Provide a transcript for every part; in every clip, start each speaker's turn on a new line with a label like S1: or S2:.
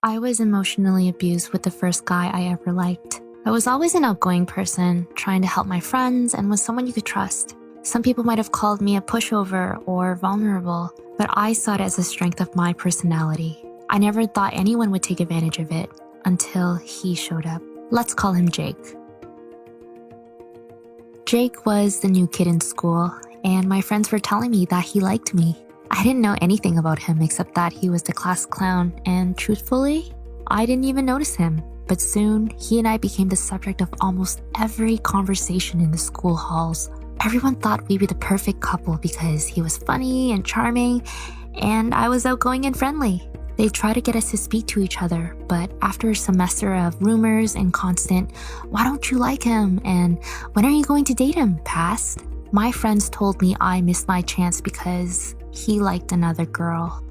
S1: I was emotionally abused with the first guy I ever liked. I was always an outgoing person, trying to help my friends and was someone you could trust. Some people might have called me a pushover or vulnerable, but I saw it as a strength of my personality. I never thought anyone would take advantage of it until he showed up. Let's call him Jake. Jake was the new kid in school, and my friends were telling me that he liked me. I didn't know anything about him except that he was the class clown, and truthfully, I didn't even notice him. But soon, he and I became the subject of almost every conversation in the school halls. Everyone thought we'd be the perfect couple because he was funny and charming, and I was outgoing and friendly. They tried to get us to speak to each other, but after a semester of rumors and constant, "Why don't you like him?" and "When are you going to date him?" passed, my friends told me I missed my chance because he liked another girl,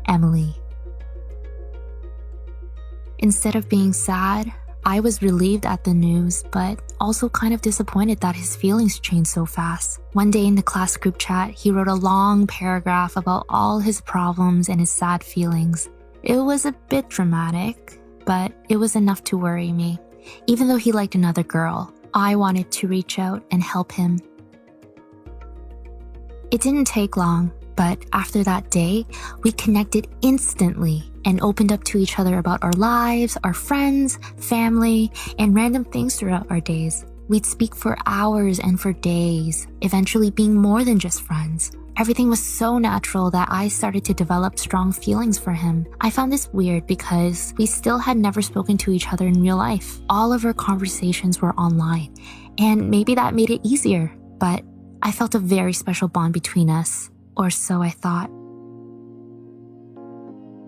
S1: Emily. Instead of being sad, I was relieved at the news, but also kind of disappointed that his feelings changed so fast. One day in the class group chat, he wrote a long paragraph about all his problems and his sad feelings. It was a bit dramatic, but it was enough to worry me. Even though he liked another girl, I wanted to reach out and help him. It didn't take long, but after that day, we connected instantly and opened up to each other about our lives, our friends, family, and random things throughout our days. We'd speak for hours and for days, eventually being more than just friends. Everything was so natural that I started to develop strong feelings for him. I found this weird because we still had never spoken to each other in real life. All of our conversations were online, and maybe that made it easier, but I felt a very special bond between us, or so I thought.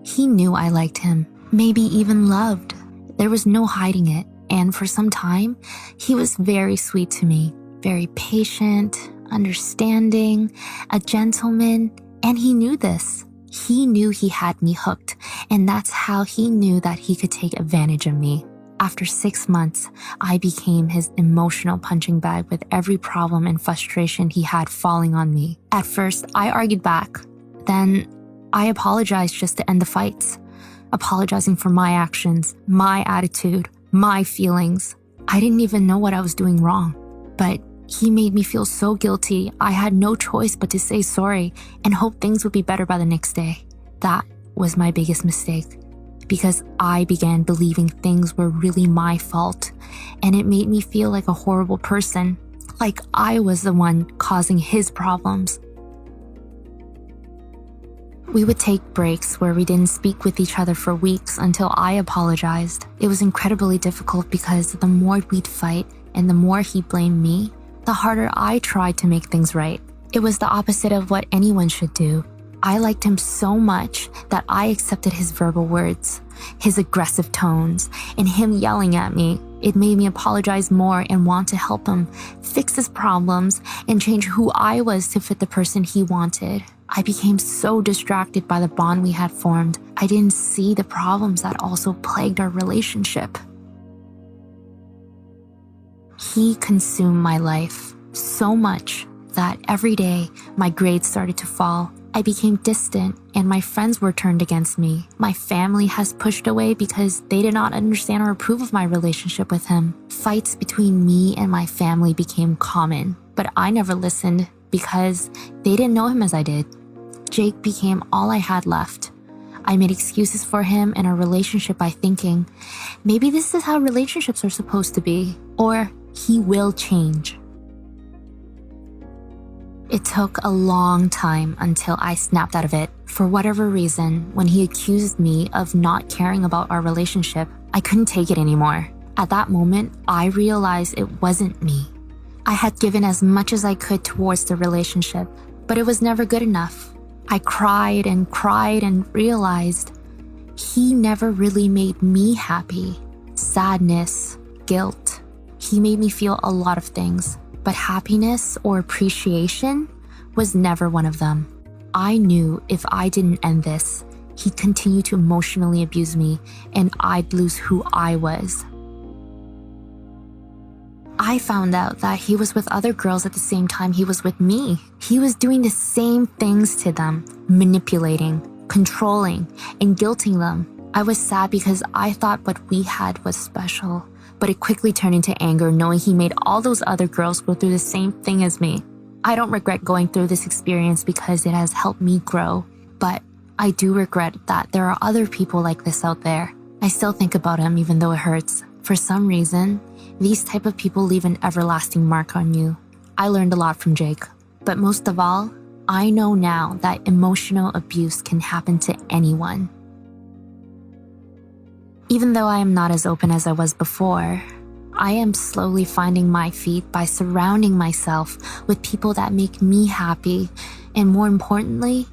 S1: He knew I liked him, maybe even loved. There was no hiding it, and for some time, he was very sweet to me, very patient, understanding, a gentleman, and he knew this. He knew he had me hooked, and that's how he knew that he could take advantage of me. After 6 months, I became his emotional punching bag with every problem and frustration he had falling on me. At first, I argued back. Then, I apologized just to end the fights, apologizing for my actions, my attitude, my feelings. I didn't even know what I was doing wrong, but he made me feel so guilty I had no choice but to say sorry and hope things would be better by the next day. That was my biggest mistake, because I began believing things were really my fault, and it made me feel like a horrible person, like I was the one causing his problems. We would take breaks where we didn't speak with each other for weeks until I apologized. It was incredibly difficult because the more we'd fight and the more he blamed me, the harder I tried to make things right. It was the opposite of what anyone should do. I liked him so much that I accepted his verbal words, his aggressive tones, and him yelling at me. It made me apologize more and want to help him fix his problems and change who I was to fit the person he wanted. I became so distracted by the bond we had formed, I didn't see the problems that also plagued our relationship. He consumed my life so much that every day my grades started to fall. I became distant and my friends were turned against me. My family has pushed away because they did not understand or approve of my relationship with him. Fights between me and my family became common, but I never listened because they didn't know him as I did. Jake became all I had left. I made excuses for him and our relationship by thinking, maybe this is how relationships are supposed to be, or he will change. It took a long time until I snapped out of it. For whatever reason, when he accused me of not caring about our relationship, I couldn't take it anymore. At that moment, I realized it wasn't me. I had given as much as I could towards the relationship, but it was never good enough. I cried and realized he never really made me happy. Sadness, guilt. He made me feel a lot of things, but happiness or appreciation was never one of them. I knew if I didn't end this, he'd continue to emotionally abuse me and I'd lose who I was. I found out that he was with other girls at the same time he was with me. He was doing the same things to them, manipulating, controlling, and guilting them. I was sad because I thought what we had was special, but it quickly turned into anger knowing he made all those other girls go through the same thing as me. I don't regret going through this experience because it has helped me grow, but I do regret that there are other people like this out there. I still think about him even though it hurts. For some reason, these type of people leave an everlasting mark on you. I learned a lot from Jake, but most of all, I know now that emotional abuse can happen to anyone. Even though I am not as open as I was before, I am slowly finding my feet by surrounding myself with people that make me happy and, more importantly,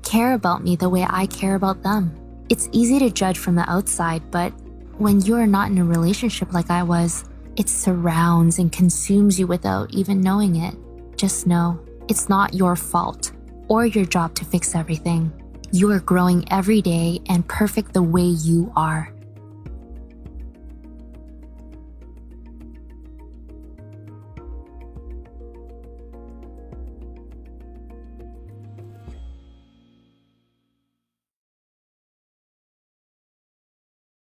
S1: care about me the way I care about them. It's easy to judge from the outside, but when you are not in a relationship like I was, it surrounds and consumes you without even knowing it. Just know, it's not your fault or your job to fix everything. You are growing every day and perfect the way you are.